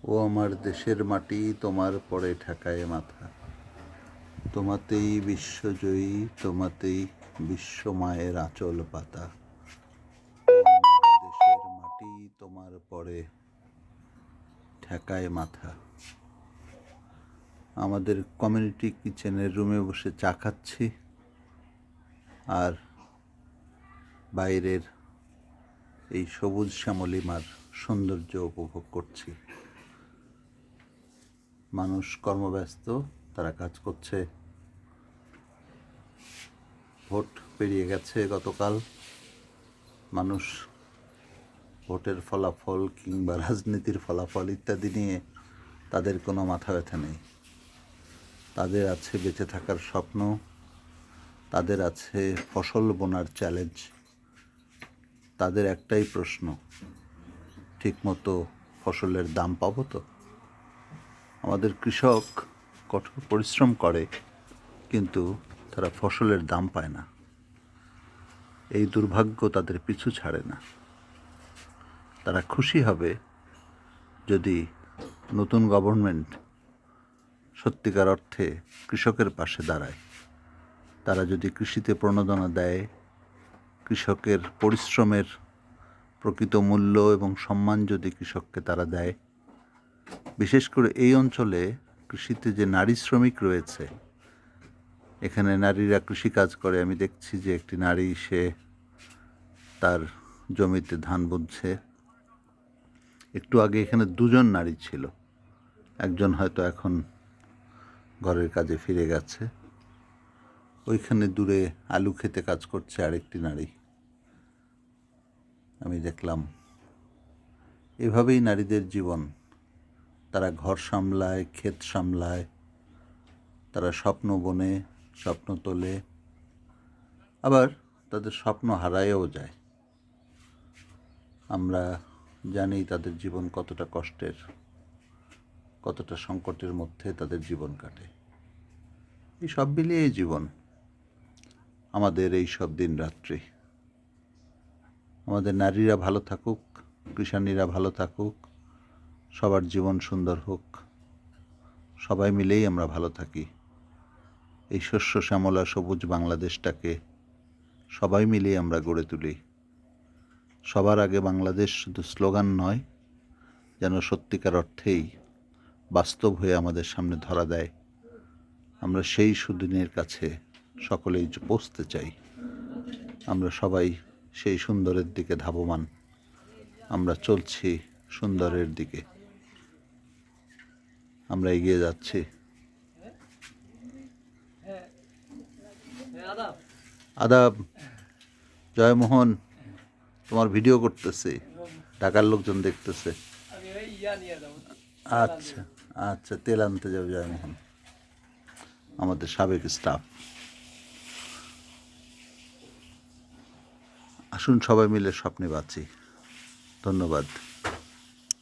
ও আমার দেশের মাটি, তোমার পরে ঠেকায় মাথা। তোমাতেই বিশ্বজয়ী, তোমাতেই বিশ্ব মায়ের আঁচল পাতা। ও আমার দেশের মাটি, তোমার পরে ঠেকায় মাথা। আমাদের কমিউনিটি কিচেনের রুমে বসে চা খাচ্ছি আর বাইরের এই সবুজ শ্যামলিমার সৌন্দর্য উপভোগ করছি। মানুষ কর্মব্যস্ত, তারা কাজ করছে। ভোট পেরিয়ে গেছে গতকাল। মানুষ ভোটের ফলাফল কিংবা রাজনীতির ফলাফল ইত্যাদি নিয়ে তাদের কোনো মাথা ব্যথা নেই। তাদের আছে বেঁচে থাকার স্বপ্ন, তাদের আছে ফসল বোনার চ্যালেঞ্জ। তাদের একটাই প্রশ্ন, ঠিকমতো ফসলের দাম পাবো তো? আমাদের কৃষক কঠোর পরিশ্রম করে, কিন্তু তারা ফসলের দাম পায় না। এই দুর্ভাগ্য তাদের পিছু ছাড়ে না। তারা খুশি হবে যদি নতুন গভর্নমেন্ট সত্যিকার অর্থে কৃষকের পাশে দাঁড়ায়। তারা যদি কৃষিতে প্রণোদনা দেয়, কৃষকের পরিশ্রমের প্রকৃত মূল্য এবং সম্মান যদি কৃষককে তারা দেয়। বিশেষ করে এই অঞ্চলে কৃষিতে যে নারী শ্রমিক রয়েছে, এখানে নারীরা কৃষিকাজ করে। আমি দেখছি যে একটি নারী, সে তার জমিতে ধান বুনছে। একটু আগে এখানে দুজন নারী ছিল, একজন হয়তো এখন ঘরের কাজে ফিরে গেছে। ওইখানে দূরে আলু খেতে কাজ করছে আরেকটি নারী, আমি দেখলাম। এভাবেই নারীদের জীবন। তারা ঘর সামলায়, ক্ষেত সামলায়, তারা স্বপ্ন বোনে, স্বপ্ন তোলে, আবার তাদের স্বপ্ন হারায়ও যায়। আমরা জানি তাদের জীবন কতটা কষ্টের, কতটা সংকটের মধ্যে তাদের জীবন কাটে। এই সব মিলিয়েই জীবন আমাদের এই সব দিন রাত্রি। আমাদের নারীরা ভালো থাকুক, কৃষাণীরা ভালো থাকুক, সবার জীবন সুন্দর হোক, সবাই মিলেই আমরা ভালো থাকি। এই শস্য শ্যামলা সবুজ বাংলাদেশটাকে সবাই মিলেই আমরা গড়ে তুলি। সবার আগে বাংলাদেশ শুধু স্লোগান নয়, যেন সত্যিকার অর্থেই বাস্তব হয়ে আমাদের সামনে ধরা দেয়। আমরা সেই সুদিনের কাছে সকলেই পৌঁছতে চাই। আমরা সবাই সেই সুন্দরের দিকে ধাবমান। আমরা চলছি সুন্দরের দিকে, আমরা এগিয়ে যাচ্ছি। আদাব, জয়মোহন, তোমার ভিডিও করতেছি, ঢাকার লোকজন দেখতেছে। আচ্ছা আচ্ছা, তেল আনতে যাবে জয়মোহন, আমাদের সাবেক স্টাফ। আসুন সবাই মিলে স্বপ্নে বাঁচি। ধন্যবাদ।